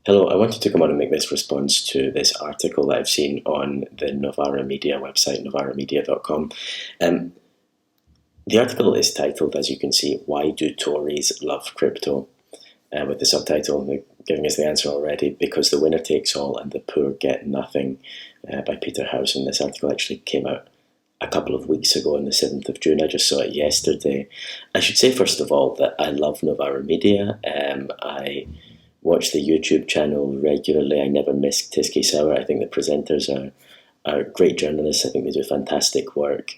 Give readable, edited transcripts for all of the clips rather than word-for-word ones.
Hello, I wanted to come on and make this response to this article that I've seen on the Novara Media website, novaramedia.com. Um, the article is titled, as you can see, Why Do Tories Love Crypto? With the subtitle giving us the answer already, Because the Winner Takes All and the Poor Get Nothing, by Peter Howson. This article actually came out a couple of weeks ago on the 7th of June. I just saw it yesterday. I should say, first of all, that I love Novara Media. I watch the YouTube channel regularly. I never miss Tisky Sour. I think the presenters are great journalists. I think they do fantastic work.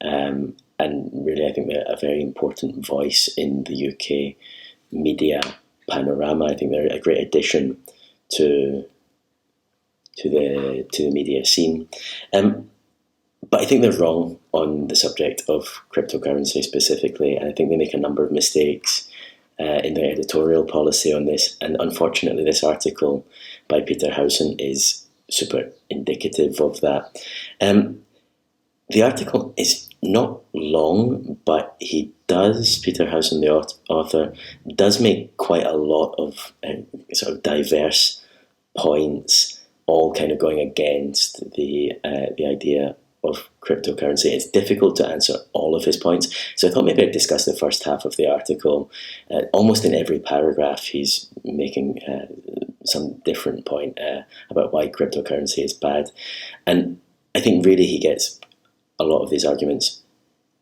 And really, I think they're a very important voice in the UK media panorama. I think they're a great addition to the media scene. But I think they're wrong on the subject of cryptocurrency specifically, and I think they make a number of mistakes in their editorial policy on this. And unfortunately, this article by Peter Howson is super indicative of that. The article is not long, but Peter Howson, the author, does make quite a lot of sort of diverse points, all kind of going against the idea of cryptocurrency. It's difficult to answer all of his points, so I thought maybe I'd discuss the first half of the article. Almost in every paragraph, he's making some different point about why cryptocurrency is bad, and I think really he gets a lot of these arguments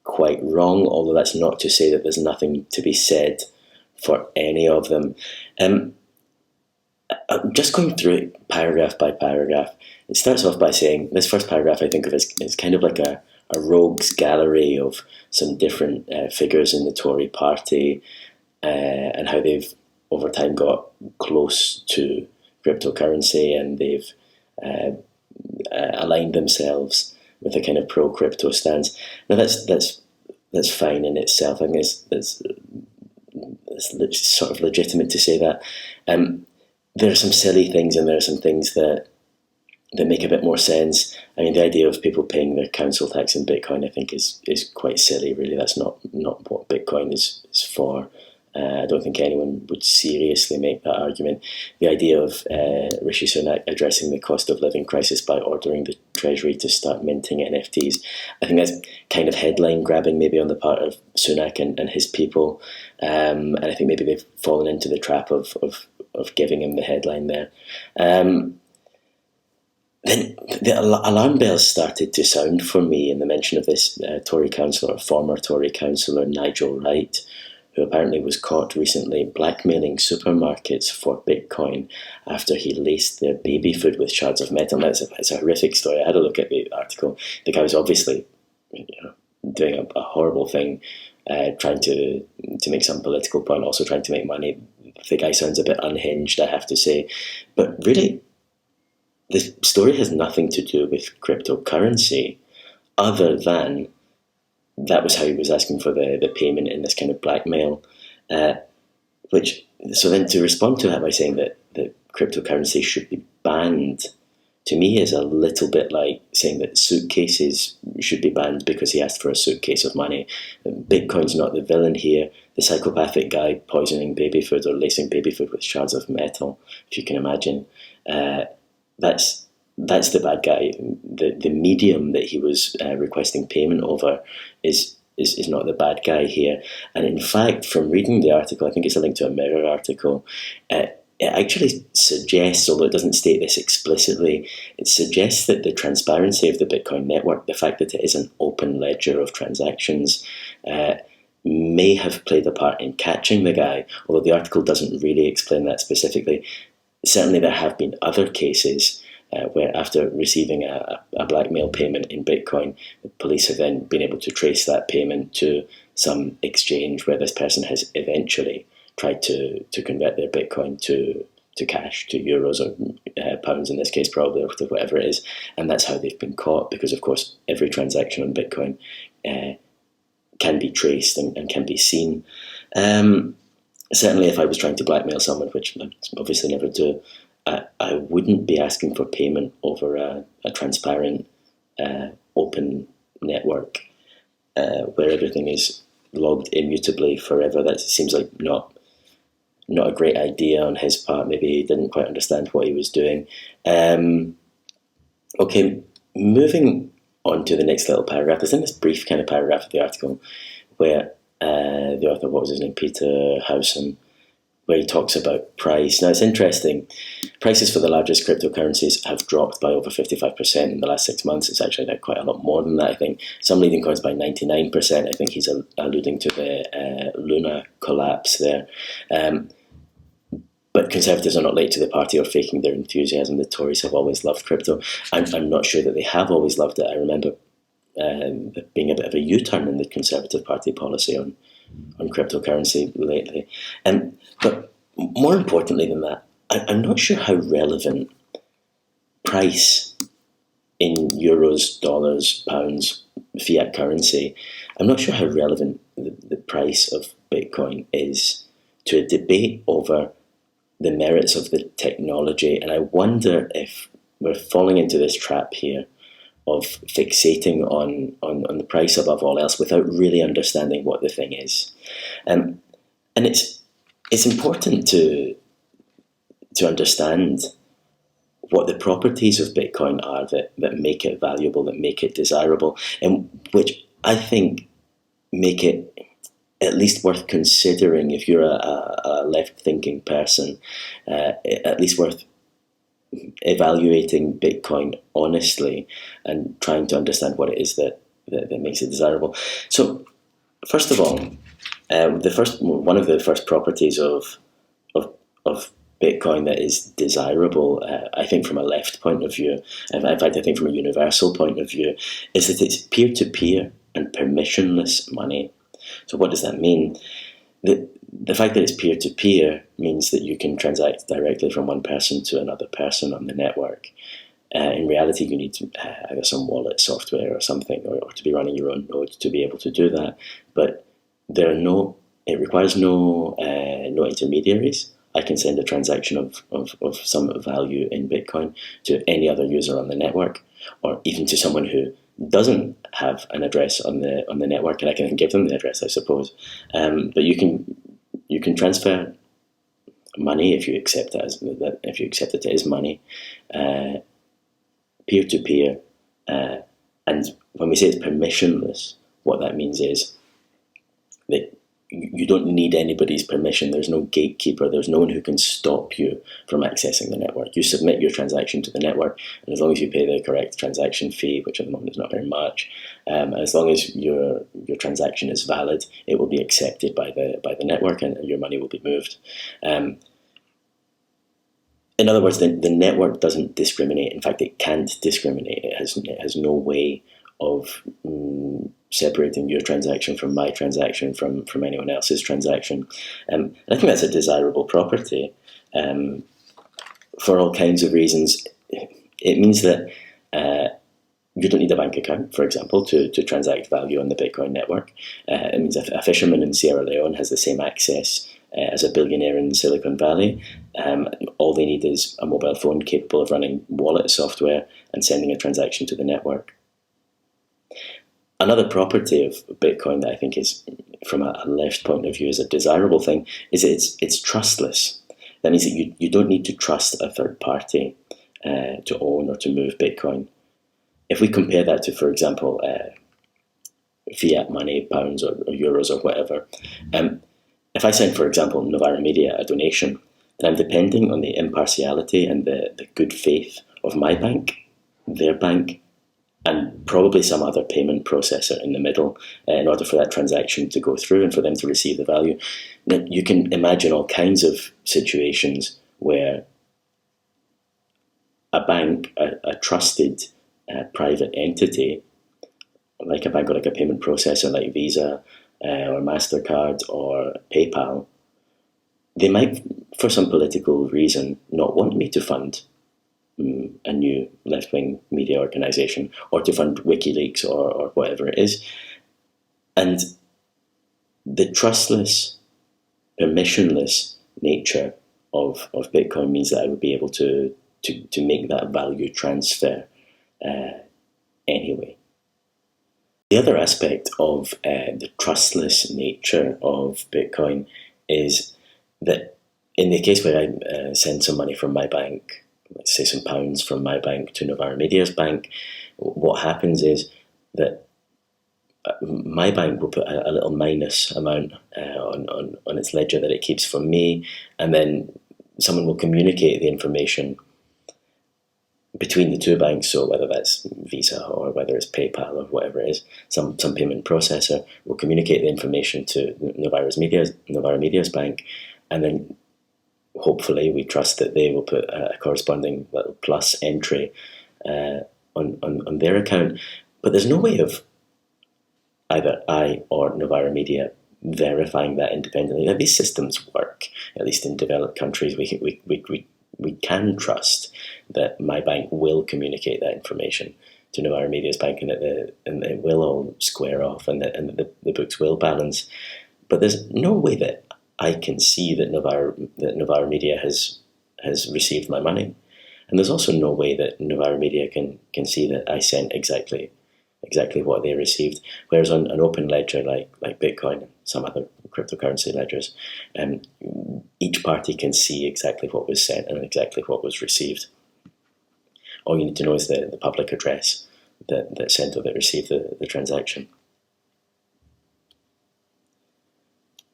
quite wrong, although that's not to say that there's nothing to be said for any of them. Just going through it paragraph by paragraph, it starts off by saying, this first paragraph I think of as kind of like a rogues gallery of some different figures in the Tory party and how they've over time got close to cryptocurrency, and they've aligned themselves with a kind of pro-crypto stance. Now that's fine in itself. I think it's sort of legitimate to say that. There are some silly things, and there are some things that make a bit more sense. I mean, the idea of people paying their council tax in Bitcoin, I think, is quite silly. Really, that's not what Bitcoin is for. I don't think anyone would seriously make that argument. The idea of Rishi Sunak addressing the cost of living crisis by ordering the Treasury to start minting NFTs, I think that's kind of headline grabbing, maybe on the part of Sunak and his people. And I think maybe they've fallen into the trap of giving him the headline there. Then the alarm bells started to sound for me in the mention of this former Tory councillor, Nigel Wright, who apparently was caught recently blackmailing supermarkets for Bitcoin after he laced their baby food with shards of metal. Now, it's a horrific story. I had a look at the article. The guy was obviously doing a horrible thing, trying to make some political point, also trying to make money. The guy sounds a bit unhinged, I have to say. But really, the story has nothing to do with cryptocurrency other than that was how he was asking for the payment in this kind of blackmail. So then to respond to that by saying that cryptocurrency should be banned, to me is a little bit like saying that suitcases should be banned because he asked for a suitcase of money. Bitcoin's not the villain here. The psychopathic guy poisoning baby food or lacing baby food with shards of metal, if you can imagine, that's the bad guy. The medium that he was requesting payment over is not the bad guy here. And in fact, from reading the article, I think it's a link to a Mirror article, it actually suggests, although it doesn't state this explicitly, it suggests that the transparency of the Bitcoin network, the fact that it is an open ledger of transactions, may have played a part in catching the guy, although the article doesn't really explain that specifically. Certainly there have been other cases where after receiving a blackmail payment in Bitcoin, the police have then been able to trace that payment to some exchange where this person has eventually tried to convert their Bitcoin to cash, to euros or pounds in this case, probably, or to whatever it is. And that's how they've been caught, because of course every transaction on Bitcoin can be traced and can be seen. Certainly if I was trying to blackmail someone, which I obviously never do, I wouldn't be asking for payment over a transparent, open network where everything is logged immutably forever. That seems like not not a great idea on his part. Maybe he didn't quite understand what he was doing. Okay, moving on to the next little paragraph. There's in this brief kind of paragraph of the article where the author, what was his name, Peter Howson, where he talks about price. Now, it's interesting. Prices for the largest cryptocurrencies have dropped by over 55% in the last 6 months. It's actually quite a lot more than that, I think. Some leading coins by 99%. I think he's alluding to the Luna collapse there. But Conservatives are not late to the party or faking their enthusiasm. The Tories have always loved crypto. I'm not sure that they have always loved it. I remember being a bit of a U-turn in the Conservative Party policy on cryptocurrency lately. But more importantly than that, I'm not sure how relevant price in euros, dollars, pounds, fiat currency, I'm not sure how relevant the price of Bitcoin is to a debate over the merits of the technology. And I wonder if we're falling into this trap here of fixating on the price above all else without really understanding what the thing is. And it's important to understand what the properties of Bitcoin are that make it valuable, that make it desirable, and which I think make it at least worth considering if you're a left-thinking person, at least worth evaluating Bitcoin honestly and trying to understand what it is that makes it desirable. So, first of all, one of the first properties of Bitcoin that is desirable, I think from a left point of view, in fact I think from a universal point of view, is that it's peer-to-peer and permissionless money. So what does that mean? The fact that it's peer-to-peer means that you can transact directly from one person to another person on the network. In reality, you need to either some wallet software or something, or to be running your own node to be able to do that. But it requires no intermediaries. I can send a transaction of some value in Bitcoin to any other user on the network, or even to someone who doesn't have an address on the network, and I can give them the address, I suppose. But you can transfer money if you accept it as money, peer to peer, and when we say it's permissionless, what that means is that you don't need anybody's permission. There's no gatekeeper. There's no one who can stop you from accessing the network. You submit your transaction to the network, and as long as you pay the correct transaction fee, which at the moment is not very much, as long as your transaction is valid, it will be accepted by the network, and your money will be moved. In other words, the network doesn't discriminate. In fact, it can't discriminate. It has no way of separating your transaction from my transaction from anyone else's transaction. And I think that's a desirable property for all kinds of reasons. It means that you don't need a bank account, for example, to transact value on the Bitcoin network. It means a fisherman in Sierra Leone has the same access as a billionaire in Silicon Valley. All they need is a mobile phone capable of running wallet software and sending a transaction to the network. Another property of Bitcoin that I think is, from a left point of view, is a desirable thing, is that it's trustless. That means that you don't need to trust a third party to own or to move Bitcoin. If we compare that to, for example, fiat money, pounds or euros or whatever, if I send, for example, Novara Media a donation, then I'm depending on the impartiality and the good faith of my bank, their bank, and probably some other payment processor in the middle in order for that transaction to go through and for them to receive the value. Now, you can imagine all kinds of situations where a bank, a trusted private entity, like a bank or like a payment processor like Visa or MasterCard or PayPal, they might, for some political reason, not want me to fund a new left-wing media organisation or to fund WikiLeaks or whatever it is. And the trustless, permissionless nature of Bitcoin means that I would be able to make that value transfer anyway. The other aspect of the trustless nature of Bitcoin is that in the case where I send some money from my bank, let's say some pounds from my bank to Novara Media's bank, what happens is that my bank will put a little minus amount on its ledger that it keeps for me, and then someone will communicate the information between the two banks. So whether that's Visa or whether it's PayPal or whatever it is, some payment processor will communicate the information to Novara Media's bank, and then hopefully we trust that they will put a corresponding little plus entry on their account. But there's no way of either I or Novara Media verifying that independently. Now, these systems work, at least in developed countries. We can trust that my bank will communicate that information to Novara Media's bank, and that it will all square off, and that the books will balance. But there's no way that I can see that Novara Media has received my money, and there's also no way that Novara Media can see that I sent exactly what they received. Whereas on an open ledger like Bitcoin and some other cryptocurrency ledgers, each party can see exactly what was sent and exactly what was received. All you need to know is the public address that sent or that received the transaction.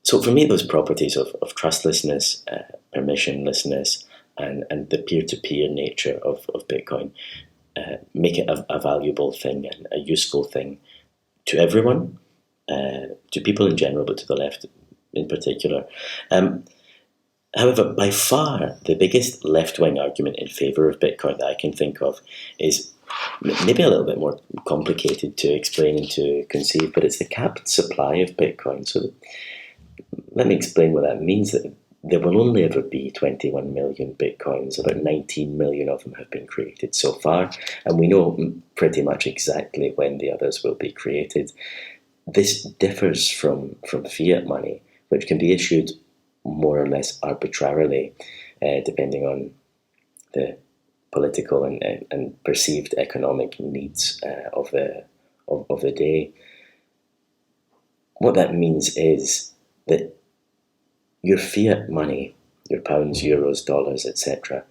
So for me, those properties of trustlessness, permissionlessness, and the peer-to-peer nature of Bitcoin make it a valuable thing and a useful thing to everyone, to people in general, but to the left in particular. However, by far the biggest left-wing argument in favour of Bitcoin that I can think of is maybe a little bit more complicated to explain and to conceive, but it's the capped supply of Bitcoin. So let me explain what that means. That there will only ever be 21 million Bitcoins. About 19 million of them have been created so far, and we know pretty much exactly when the others will be created. This differs from fiat money, which can be issued more or less arbitrarily, depending on the political and perceived economic needs of the day. What that means is that your fiat money, your pounds, euros, dollars, etc.,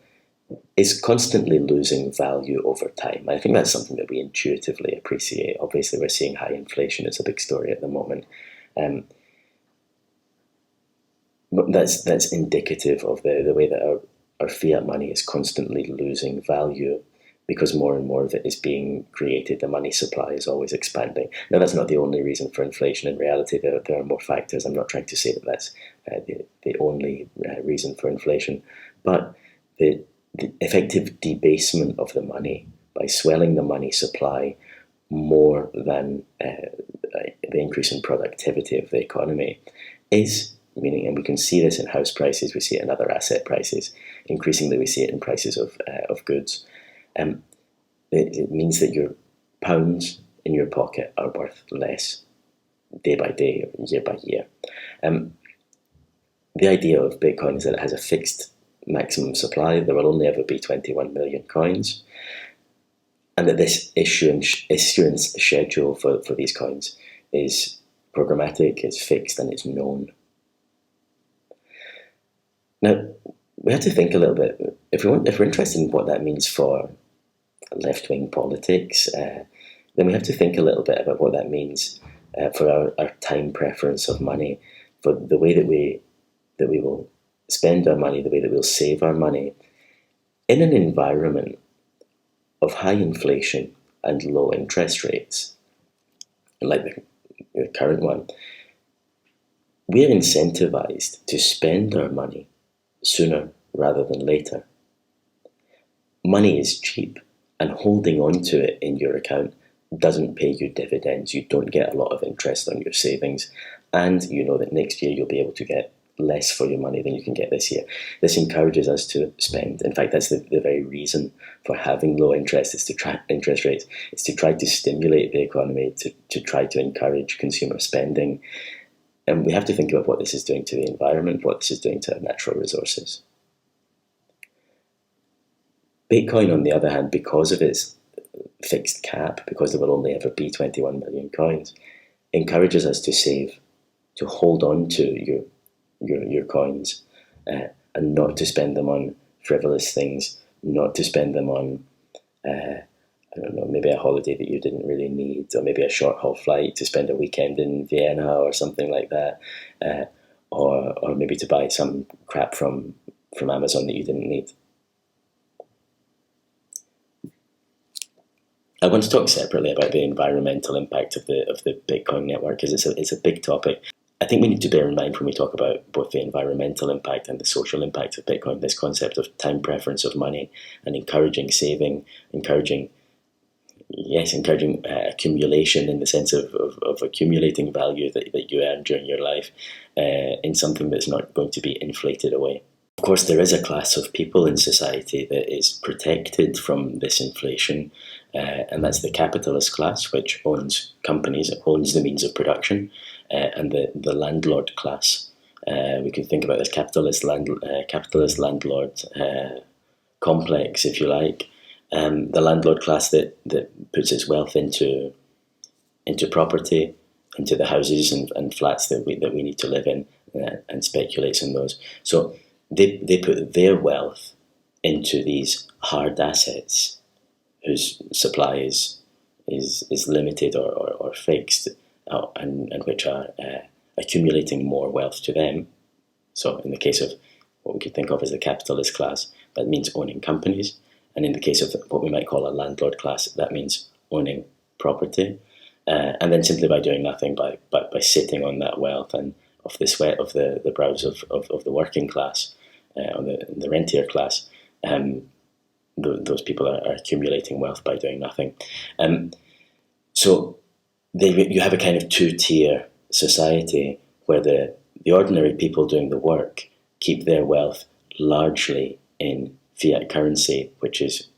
is constantly losing value over time. I think that's something that we intuitively appreciate. Obviously, we're seeing high inflation. It's a big story at the moment. But that's indicative of the way that our fiat money is constantly losing value, because more and more of it is being created. The money supply is always expanding. Now, that's not the only reason for inflation. In reality, there are more factors. I'm not trying to say that that's the only reason for inflation. But the effective debasement of the money by swelling the money supply more than the increase in productivity of the economy is meaning, and we can see this in house prices, we see it in other asset prices, increasingly we see it in prices of goods. It means that your pounds in your pocket are worth less day by day, year by year. The idea of Bitcoin is that it has a fixed maximum supply. There will only ever be 21 million coins, and that this issuance schedule for these coins is programmatic, it's fixed, and it's known. Now, we have to think a little bit, if we're interested in what that means for left-wing politics, then we have to think a little bit about what that means for our time preference of money, for the way that we will spend our money, the way that we'll save our money. In an environment of high inflation and low interest rates, like the current one, we're incentivized to spend our money sooner rather than later. Money is cheap, and holding on to it in your account doesn't pay you dividends. You don't get a lot of interest on your savings, and you know that next year you'll be able to get less for your money than you can get this year. This encourages us to spend. In fact, that's the very reason for having low interest interest rates. It's to try to stimulate the economy, to try to encourage consumer spending. And we have to think about what this is doing to the environment, what this is doing to our natural resources. Bitcoin, on the other hand, because of its fixed cap, because there will only ever be 21 million coins, encourages us to save, to hold on to your coins and not to spend them on frivolous things, not to spend them on, I don't know, maybe a holiday that you didn't really need, or maybe a short haul flight to spend a weekend in Vienna or something like that, or maybe to buy some crap from Amazon that you didn't need. I want to talk separately about the environmental impact of the Bitcoin network, because it's a big topic. I think we need to bear in mind when we talk about both the environmental impact and the social impact of Bitcoin, this concept of time preference of money and encouraging saving, encouraging accumulation in the sense of accumulating value that you earn during your life in something that's not going to be inflated away. Of course, there is a class of people in society that is protected from this inflation, and that's the capitalist class, which owns companies, it owns the means of production, and the landlord class. We can think about this capitalist landlord complex, if you like. The landlord class that puts its wealth into property, into the houses and flats that we need to live in, and speculates on those. So they put their wealth into these hard assets whose supply is limited or fixed, and which are accumulating more wealth to them. So in the case of what we could think of as the capitalist class, that means owning companies. And in the case of what we might call a landlord class, that means owning property. And then simply by doing nothing, by sitting on that wealth and of the sweat of the brows of the working class, or the rentier class, those people are accumulating wealth by doing nothing. So you have a kind of two-tier society where the ordinary people doing the work keep their wealth largely in fiat currency, which is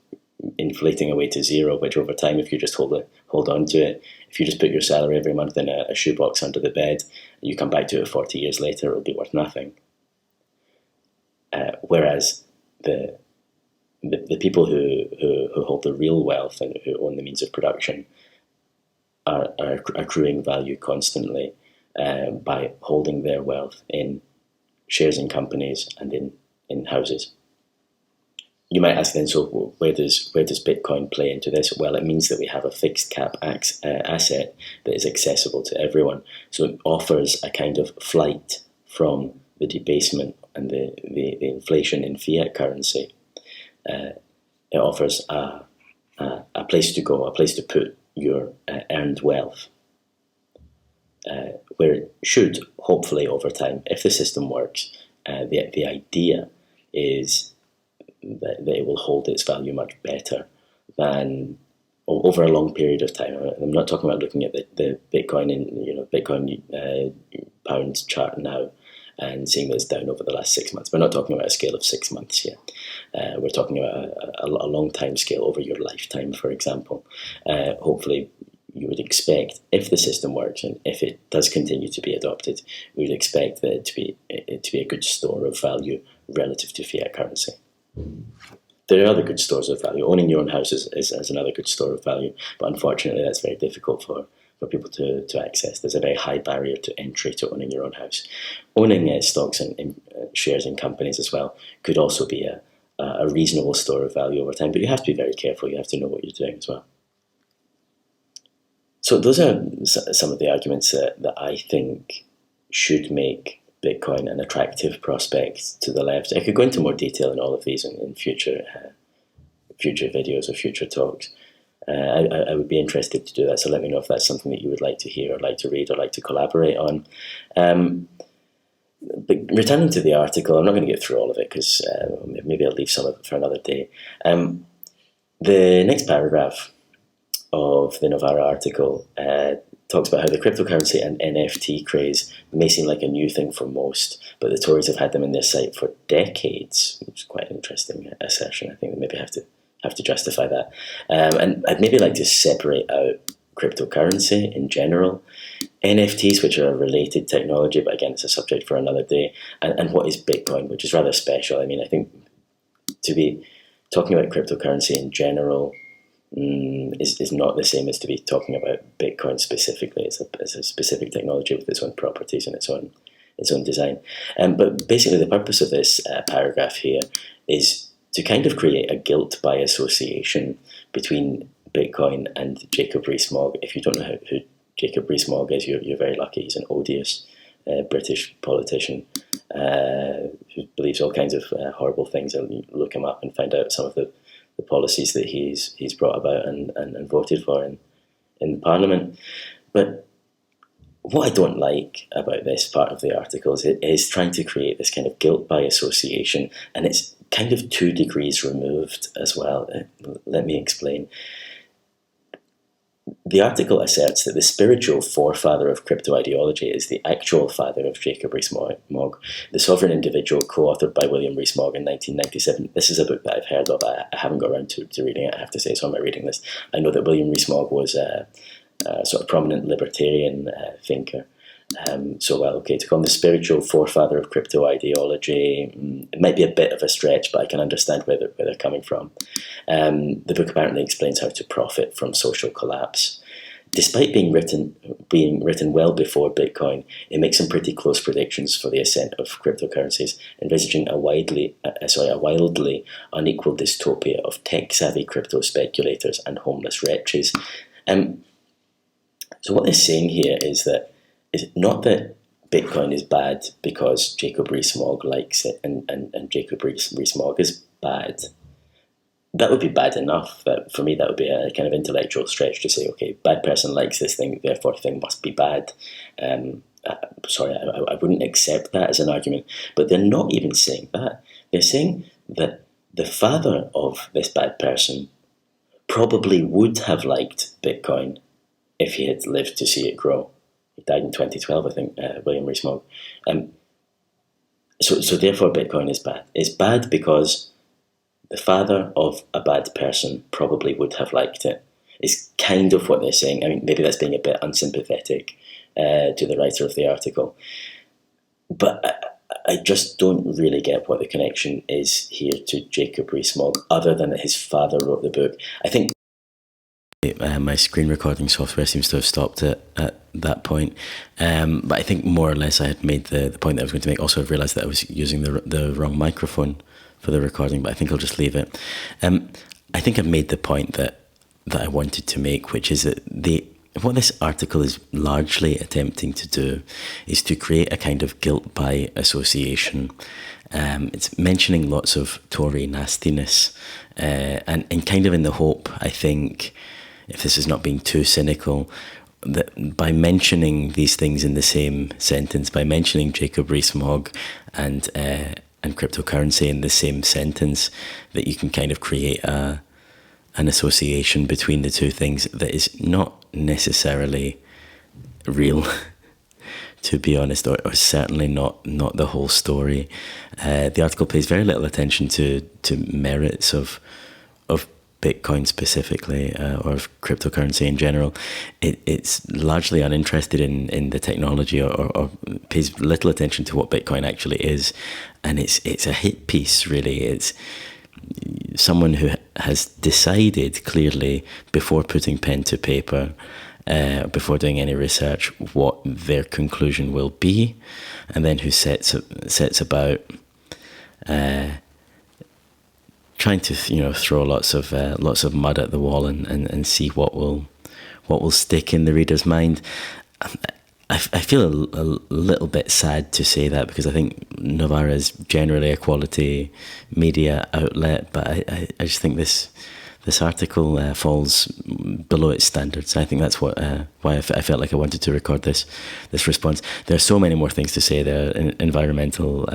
inflating away to zero, which over time, if you just hold on to it, if you just put your salary every month in a shoebox under the bed, and you come back to it 40 years later, it'll be worth nothing. Whereas the people who hold the real wealth and who own the means of production are accruing value constantly by holding their wealth in shares in companies and in houses. You might ask then, so where does Bitcoin play into this? Well, it means that we have a fixed cap asset that is accessible to everyone. So it offers a kind of flight from the debasement and the inflation in fiat currency. It offers a place to go, a place to put your earned wealth, where it should, hopefully over time, if the system works, the idea is that it will hold its value much better than over a long period of time. I'm not talking about looking at the Bitcoin pound chart now and seeing that it's down over the last 6 months. We're not talking about a scale of 6 months here. We're talking about a long time scale over your lifetime, for example. Hopefully, you would expect, if the system works and if it does continue to be adopted, we would expect that it to be a good store of value relative to fiat currency. There are other good stores of value. Owning your own house is another good store of value, but unfortunately that's very difficult for people to access. There's a very high barrier to entry to owning your own house. Owning stocks and shares in companies as well could also be a reasonable store of value over time, but you have to be very careful. You have to know what you're doing as well. So those are some of the arguments that I think should make Bitcoin an attractive prospect to the left. I could go into more detail in all of these in future videos or future talks. I would be interested to do that, so let me know if that's something that you would like to hear or like to read or like to collaborate on. But returning to the article, I'm not going to get through all of it because maybe I'll leave some of it for another day. The next paragraph of the Novara article talks about how the cryptocurrency and NFT craze may seem like a new thing for most, but the Tories have had them in their sight for decades, which is quite an interesting assertion. I think they maybe have to justify that. And I'd maybe like to separate out cryptocurrency in general, NFTs, which are a related technology, but again, it's a subject for another day, and what is Bitcoin, which is rather special. I mean, I think to be talking about cryptocurrency in general is not the same as to be talking about Bitcoin specifically. It's a specific technology with its own properties and its own its own design. But basically, the purpose of this paragraph here is to kind of create a guilt by association between Bitcoin and Jacob Rees-Mogg. If you don't know who Jacob Rees-Mogg is, you're very lucky. He's an odious British politician who believes all kinds of horrible things. And you look him up and find out some of the policies that he's brought about and voted for in Parliament. But what I don't like about this part of the article is trying to create this kind of guilt by association, and it's kind of 2 degrees removed as well. Let me explain. The article asserts that the spiritual forefather of crypto ideology is the actual father of Jacob Rees-Mogg, the sovereign individual co-authored by William Rees-Mogg in 1997. This is a book that I've heard of. I haven't got around to reading it, I have to say, so I'm not reading this. I know that William Rees-Mogg was a sort of prominent libertarian thinker. To call him the spiritual forefather of crypto ideology, it might be a bit of a stretch, but I can understand where they're coming from. The book apparently explains how to profit from social collapse. Despite being written well before Bitcoin, it makes some pretty close predictions for the ascent of cryptocurrencies, envisaging a wildly unequal dystopia of tech-savvy crypto speculators and homeless wretches. So what they're saying here is not that Bitcoin is bad because Jacob Rees-Mogg likes it and Jacob Rees-Mogg is bad. That would be bad enough. For me, that would be a kind of intellectual stretch to say, okay, bad person likes this thing, therefore thing must be bad. I wouldn't accept that as an argument. But they're not even saying that. They're saying that the father of this bad person probably would have liked Bitcoin if he had lived to see it grow. He died in 2012, I think, William Rees-Mogg. So therefore Bitcoin is bad. It's bad because the father of a bad person probably would have liked it, is kind of what they're saying. I mean, maybe that's being a bit unsympathetic to the writer of the article. But I just don't really get what the connection is here to Jacob Rees-Mogg, other than that his father wrote the book. I think my screen recording software seems to have stopped at that point. But I think more or less I had made the point that I was going to make. Also, I've realised that I was using the wrong microphone for the recording, but I think I'll just leave it. I think I've made the point that I wanted to make, which is that what this article is largely attempting to do is to create a kind of guilt by association. It's mentioning lots of Tory nastiness, and kind of in the hope, I think, if this is not being too cynical, that by mentioning these things in the same sentence, by mentioning Jacob Rees-Mogg and cryptocurrency in the same sentence, that you can kind of create an association between the two things that is not necessarily real, to be honest, or certainly not the whole story. The article pays very little attention to merits of Bitcoin specifically, or of cryptocurrency in general. It's largely uninterested in the technology, or pays little attention to what Bitcoin actually is. And it's a hit piece, really. It's someone who has decided clearly before putting pen to paper, before doing any research, what their conclusion will be, and then who sets about trying to throw lots of mud at the wall and see what will stick in the reader's mind. I feel a little bit sad to say that, because I think Novara is generally a quality media outlet, but I just think this article falls below its standards. I think that's why I felt like I wanted to record this response. There are so many more things to say. There are environmental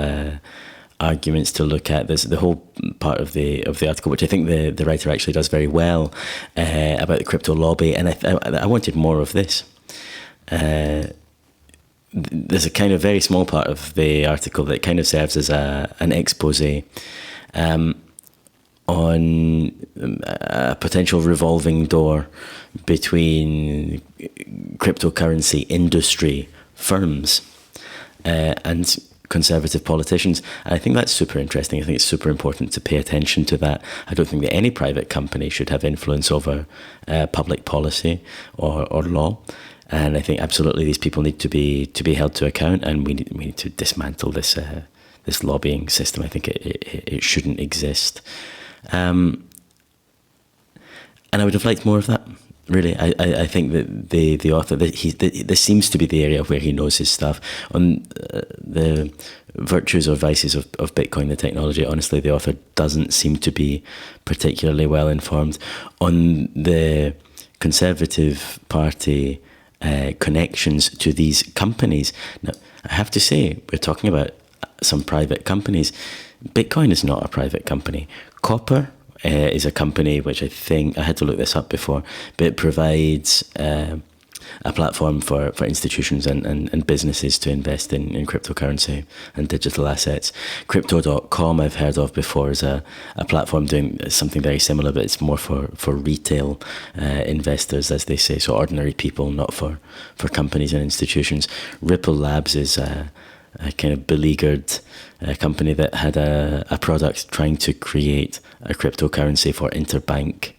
arguments to look at. There's the whole part of the article, which I think the writer actually does very well, about the crypto lobby, and I wanted more of this. There's a kind of very small part of the article that kind of serves as an expose on a potential revolving door between cryptocurrency industry firms and conservative politicians. And I think that's super interesting. I think it's super important to pay attention to that. I don't think that any private company should have influence over public policy or law. And I think absolutely these people need to be held to account, and we need to dismantle this lobbying system. I think it shouldn't exist. And I would have liked more of that. Really, I think that the author, this seems to be the area where he knows his stuff. On the virtues or vices of Bitcoin, the technology, honestly, the author doesn't seem to be particularly well informed. On the Conservative Party connections to these companies, now, I have to say, we're talking about some private companies. Bitcoin is not a private company. Copper is a company which I think, I had to look this up before, but it provides a platform for institutions and businesses to invest in cryptocurrency and digital assets. Crypto.com I've heard of before is a platform doing something very similar, but it's more for retail investors, as they say, so ordinary people, not for companies and institutions. Ripple Labs is a kind of beleaguered company that had a product trying to create a cryptocurrency for interbank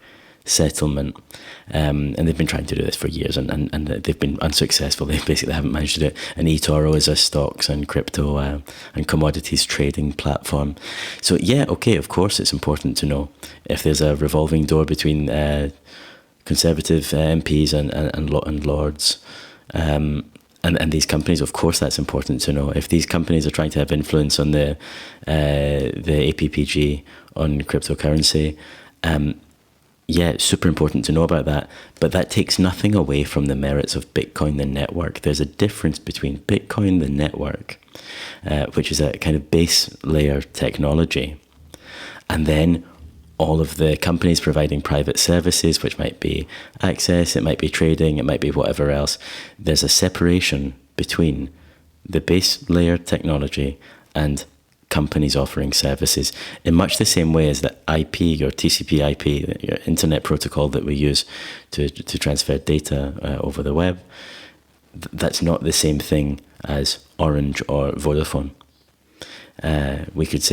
settlement. And they've been trying to do this for years, and they've been unsuccessful. They basically haven't managed to do it. And eToro is a stocks and crypto and commodities trading platform. So yeah, okay, of course it's important to know if there's a revolving door between Conservative MPs and Lords. And these companies, of course, that's important to know. If these companies are trying to have influence on the APPG on cryptocurrency, yeah, it's super important to know about that. But that takes nothing away from the merits of Bitcoin, the network. There's a difference between Bitcoin, the network, which is a kind of base layer technology, and then all of the companies providing private services, which might be access, it might be trading, it might be whatever else. There's a separation between the base layer technology and companies offering services in much the same way as the IP, or TCP/IP, your internet protocol that we use to transfer data over the web. That's not the same thing as Orange or Vodafone. We could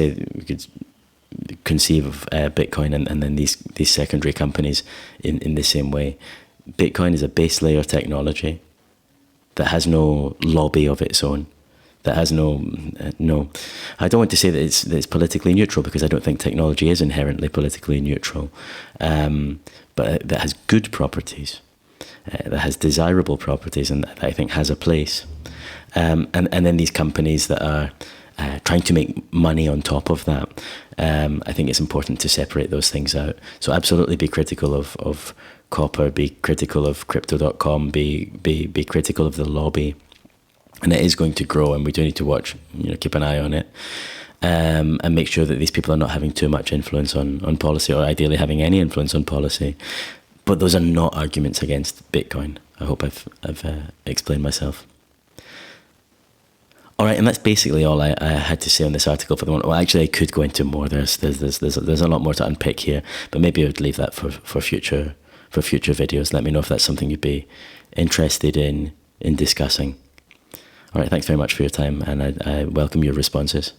conceive of Bitcoin and then these secondary companies in the same way. Bitcoin is a base layer technology that has no lobby of its own, that has no. I don't want to say that it's politically neutral, because I don't think technology is inherently politically neutral, but that has good properties, that has desirable properties, and that I think has a place. And then these companies that are trying to make money on top of that. I think it's important to separate those things out. So absolutely be critical of Copper, be critical of Crypto.com, be critical of the lobby. And it is going to grow, and we do need to watch, keep an eye on it, and make sure that these people are not having too much influence on policy, or ideally having any influence on policy. But those are not arguments against Bitcoin. I hope I've explained myself. All right, and that's basically all I had to say on this article for the moment. Well, actually, I could go into more. There's a lot more to unpick here, but maybe I would leave that for future videos. Let me know if that's something you'd be interested in discussing. All right, thanks very much for your time, and I welcome your responses.